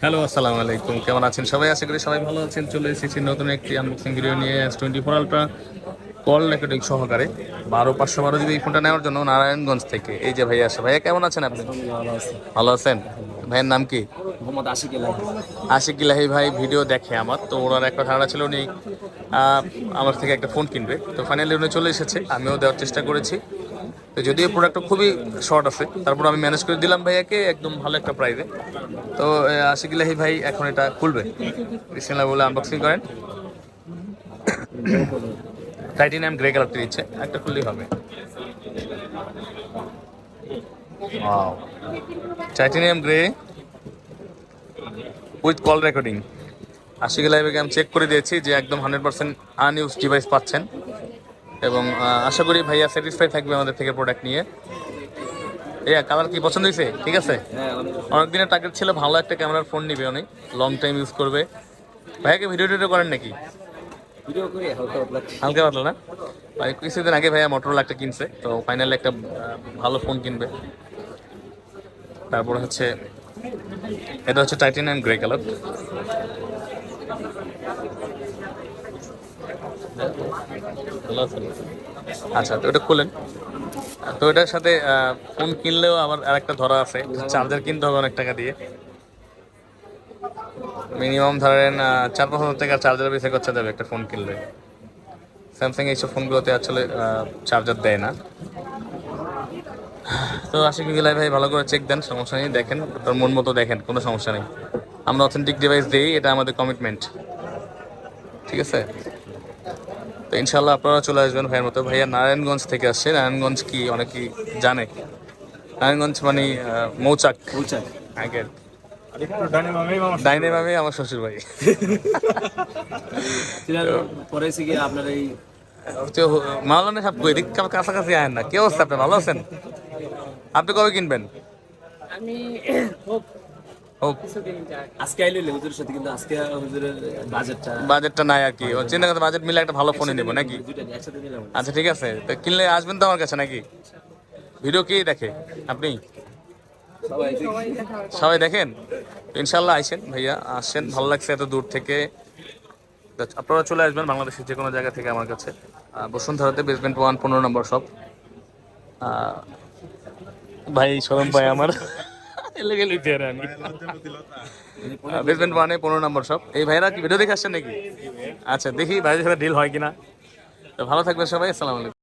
Hello, আসসালামু আলাইকুম। কেমন আছেন সবাই? আশা করি সবাই ভালো আছেন। চলে এসেছি নতুন একটি আনবক্সিং ভিডিও নিয়ে S24 আলট্রা কল রেকর্ডিং সহকারে 12512 জিবি এই ফোনটা নেওয়ার জন্য নারায়ণগঞ্জ থেকে এই যে ভাইয়া আসে। ভাইয়া কেমন আছেন আপনি? আলহামদুলিল্লাহ ভালো আছি। ভালো আছেন? ভাইয়ের নাম কি? মোহাম্মদ আশিক এলাহি। আশিক ইলাহি ভাই ভিডিও দেখে আমার, তো ওনার একটা ধারণা ছিল উনি আহ, আমার থেকে একটা ফোন কিনবে। তো ফাইনালি উনি চলে এসেছে, আমিও দেওয়ার চেষ্টা করেছি। তো যদিও প্রোডাক্টটা খুবই শর্ট আছে, তারপর আমি ম্যানেজ করে দিলাম ভাইয়াকে একদম ভালো একটা প্রাইসে। তো আশিক ইলাহি ভাই এখন এটা খুলবে। বিসমিল্লাহ বলে আনবক্সিং করেন। টাইটেনিয়াম গ্রে কালারটি দিচ্ছে, একটা খুললেই হবে। Wow, titanium grey with call recording. Ashik ইলাহিকে আমি চেক করে দিয়েছি যে একদম 100% আনইউজ ডিভাইস পাচ্ছেন, এবং আশা করি ভাইয়া স্যাটিসফাই থাকবে আমাদের থেকে প্রোডাক্ট নিয়ে। কালার কি পছন্দ হয়েছে? ঠিক আছে। হ্যাঁ, আলহামদুলিল্লাহ। অনেকদিনের টার্গেট ছিল ভালো একটা ক্যামেরার ফোন নিবে, অনেক লং টাইম ইউজ করবে। ভাইয়াকে ভিডিও টিডিও করেন নাকি? ভিডিও করি হালকা পাতলা। হালকা পাতলা না? ভাই কিছুদিন আগে ভাইয়া মোটরোলা একটা কিনছে, তো ফাইনালি একটা ভালো ফোন কিনবে। তারপর হচ্ছে এটা হচ্ছে টাইটানিয়াম গ্রে কালার। ভালো আছেন? আচ্ছা, তো এটা খুলেন। তো এটার সাথে ফোন কিনলেও আবার আরেকটা ধরা আছে, চার্জার কিনতে হবে অনেক টাকা দিয়ে। মিনিমাম ধরেন 4-5 হাজার টাকার চার্জার বেশি খরচা যাবে একটা ফোন কিনলে। স্যামসাং এইসব ফোনগুলোতে আসলে চার্জার দেয় না। তো আশিক গিলাই ভাই ভালো করে চেক দেন, সমস্যা নেই, দেখেন তার মন মতো দেখেন, কোনো সমস্যা নেই। আমরা অথেন্টিক ডিভাইস দিই, এটা আমাদের কমিটমেন্ট। ঠিক আছে। তো ইনশাল্লাহ আপনারা চলে আসবেন ভাইয়ের মতো। ভাইয়া নারায়ণগঞ্জ থেকে আসছে। নারায়ণগঞ্জ কি অনেকেই জানে? নারায়ণগঞ্জ মানে মৌচাক। পৌঁছাক। আগের ডাইনে মামে আমার শ্বশুর ভাই। সিরাজ পরে এসে গিয়ে আপনার এই মাওলানা সাহেব কই এদিক কাছাকাছি আয়েন না। কি অবস্থা, আপনি ভালো আছেন? আপনি কবে কিনবেন? আমি হোক, আজকে আইলে হুজুরের সাথে, কিন্তু আজকে হুজুরের বাজেটটা বাজেটটা নাই আর কি। ও চিন্তা করতে বাজেট মিলে একটা ভালো ফোনে নেবো নাকি? দুইটা একসাথে নিলাম। আচ্ছা ঠিক আছে, তো কিনলে আসবেন তো আমার কাছে নাকি? ভিডিও কে দেখে? আপনি? সবাই সবাই দেখেন? তো ইনশাল্লাহ আইসেন ভাইয়া, আসেন, ভালো লাগছে এত দূর থেকে। তো আপনারা চলে আসবেন বাংলাদেশের যে কোনো জায়গা থেকে আমার কাছে। বসুন্ধরাতে বেসমেন্ট 1 15 নম্বর শপ। ভাই শরম পাই আমার। এলে লইতে আর আমি বেসমেন্ট 1-এ 15 নম্বর শপ। এই ভাইরা কি ভিডিও দেখে আসছেন নাকি? আচ্ছা, দেখি ভাইদের সাথে ডিল হয় কিনা। তো ভালো থাকবেন সবাই, আসসালামু আলাইকুম।